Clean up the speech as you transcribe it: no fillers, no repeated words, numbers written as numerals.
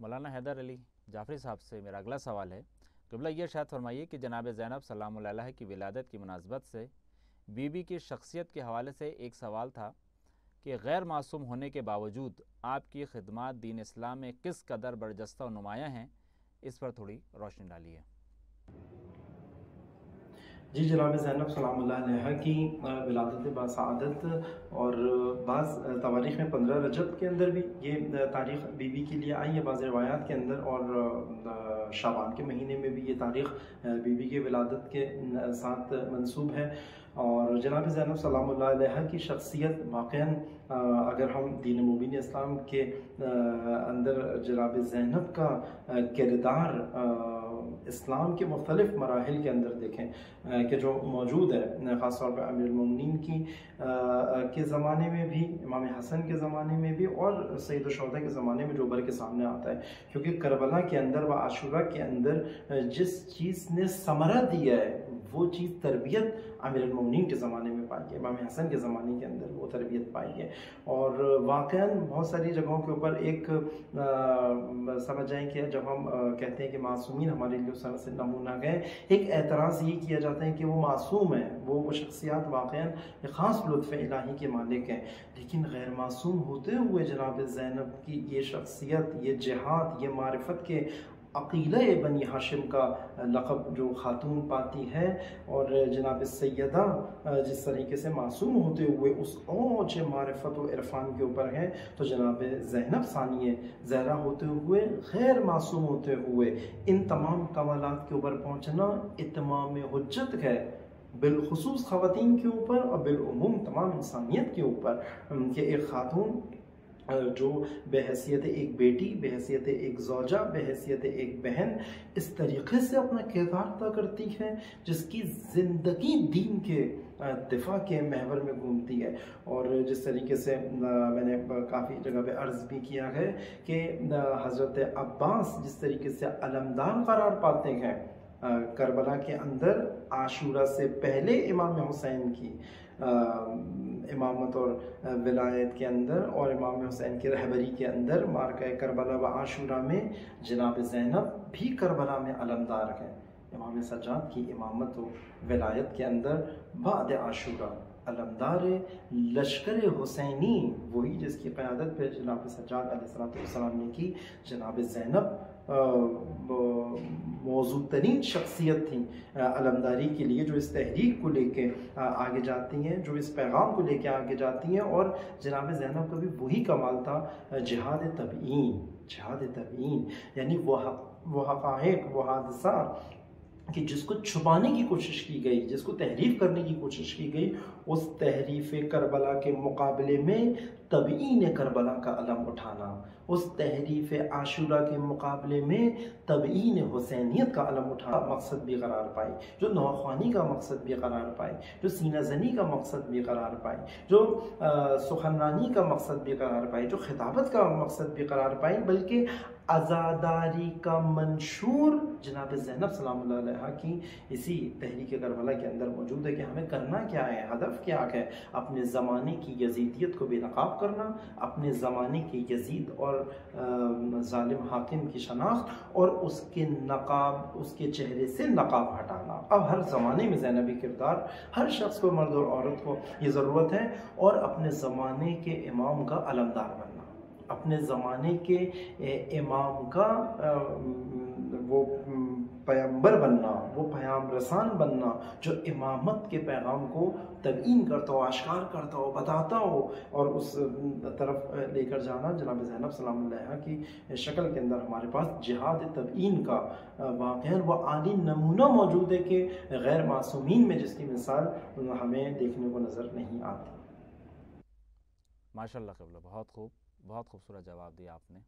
مولانا حیدر علی جعفری صاحب سے میرا اگلا سوال ہے، قبلہ یہ ارشاد فرمائیے کہ جناب زینب سلام اللہ علیہ کی ولادت کی مناسبت سے بی بی کی شخصیت کے حوالے سے ایک سوال تھا کہ غیر معصوم ہونے کے باوجود آپ کی خدمات دین اسلام میں کس قدر برجستہ و نمایاں ہیں، اس پر تھوڑی روشنی ڈالیے۔ جی، جناب زینب سلام اللہ علیہ کی ولادت باسعادت اور بعض تواریخ میں 15 رجب کے اندر بھی یہ تاریخ بی بی کے لیے آئی ہے، بعض روایات کے اندر، اور شعبان کے مہینے میں بھی یہ تاریخ بی بی کی ولادت کے ساتھ منسوب ہے۔ اور جناب زینب سلام اللہ علیہ کی شخصیت واقعاً اگر ہم دین مبین اسلام کے اندر جناب زینب کا کردار اسلام کے مختلف مراحل کے اندر دیکھیں کہ جو موجود ہے، خاص طور پہ امیر المومنین کے زمانے میں بھی، امام حسن کے زمانے میں بھی، اور سید الشہداء کے زمانے میں جو ابھر کے سامنے آتا ہے، کیونکہ کربلا کے اندر و عاشورہ کے اندر جس چیز نے ثمرہ دیا ہے وہ چیز تربیت امیر المومنین کے زمانے میں پائی ہے، امام حسن کے زمانے کے اندر وہ تربیت پائی ہے۔ اور واقعاً بہت ساری جگہوں کے اوپر ایک سمجھ جائیں کہ جب ہم کہتے ہیں کہ معصومین ہمارے لیے اس طرح سے نمونہ گئے، ایک اعتراض یہ کیا جاتا ہے کہ وہ معصوم ہیں، وہ شخصیات واقعاً ایک خاص لطف الہی کے مالک ہیں، لیکن غیر معصوم ہوتے ہوئے جناب زینب کی یہ شخصیت، یہ جہاد، یہ معرفت کے عقیلہ بنی ہاشم کا لقب جو خاتون پاتی ہے، اور جناب سیدہ جس طریقے سے معصوم ہوتے ہوئے اس اوج معرفت و عرفان کے اوپر ہیں، تو جناب زینب ثانیہ زہرا ہوتے ہوئے، غیر معصوم ہوتے ہوئے ان تمام کمالات کے اوپر پہنچنا اتمام حجت ہے، بالخصوص خواتین کے اوپر اور بالعموم تمام انسانیت کے اوپر، کہ ایک خاتون جو بحیثیت ایک بیٹی، بحیثیت ایک زوجہ، بحیثیت ایک بہن اس طریقے سے اپنا کردار ادا کرتی ہے جس کی زندگی دین کے دفاع کے محور میں گھومتی ہے۔ اور جس طریقے سے میں نے کافی جگہ پہ عرض بھی کیا ہے کہ حضرت عباس جس طریقے سے علمدار قرار پاتے ہیں کربلا کے اندر، عاشورہ سے پہلے امام حسین کی امامت اور ولایت کے اندر، اور امام حسین کی رہبری کے اندر معرکہ کربلا و عاشورہ میں جناب زینب بھی کربلا میں علمدار ہیں۔ امام سجاد کی امامت و ولایت کے اندر بعد عاشورہ علمدار لشکر حسینی، وہی جس کی قیادت پہ جناب سجاد علیہ السلام نے کی، جناب زینب موضوع ترین شخصیت تھیں علمداری کے لیے، جو اس تحریک کو لے کے آگے جاتی ہیں، جو اس پیغام کو لے کے آگے جاتی ہیں۔ اور جناب زینب کا بھی وہی کمال تھا، جہاد تبیین، جہاد تبیین، یعنی وہ حقائق، وہ حادثات کہ جس کو چھپانے کی کوشش کی گئی، جس کو تحریف کرنے کی کوشش کی گئی، اس تحریف کربلا کے مقابلے میں تبیین کربلا کا علم اٹھانا، اس تحریف عاشورہ کے مقابلے میں تبیین حسینیت کا علم اٹھانا مقصد بھی قرار پائی، جو نوخوانی کا مقصد بھی قرار پائی، جو سینہ زنی کا مقصد بھی قرار پائی، جو سخنرانی کا مقصد بھی قرار پائی، جو خطابت کا مقصد بھی قرار پائی، بلکہ عزاداری کا منشور جناب زینب سلام اللہ علیہ کی اسی تحریک کربلا کے اندر موجود ہے کہ ہمیں کرنا کیا ہے، ہدف کیا ہے، اپنے زمانے کی یزیدیت کو بے نقاب کرنا، اپنے زمانے کے یزید اور ظالم حاکم کی شناخت، اور اس کے نقاب، اس کے چہرے سے نقاب ہٹانا۔ اب ہر زمانے میں زینبی کردار ہر شخص کو، مرد اور عورت کو یہ ضرورت ہے، اور اپنے زمانے کے امام کا علمدار بننا، اپنے زمانے کے امام کا وہ پیغمبر بننا، وہ پیام رسان بننا، جو امامت کے پیغام کو تبیین کرتا ہو، اشکار کرتا ہو، بتاتا ہو، اور اس طرف لے کر جانا۔ جناب زینب سلام اللہ کی شکل کے اندر ہمارے پاس جہاد تبیین کا واقعہ وہ عالی نمونہ موجود ہے کہ غیر معصومین میں جس کی مثال ہمیں دیکھنے کو نظر نہیں آتی۔ ماشاءاللہ قبلہ، بہت خوب، بہت خوبصورت جواب دیا آپ نے۔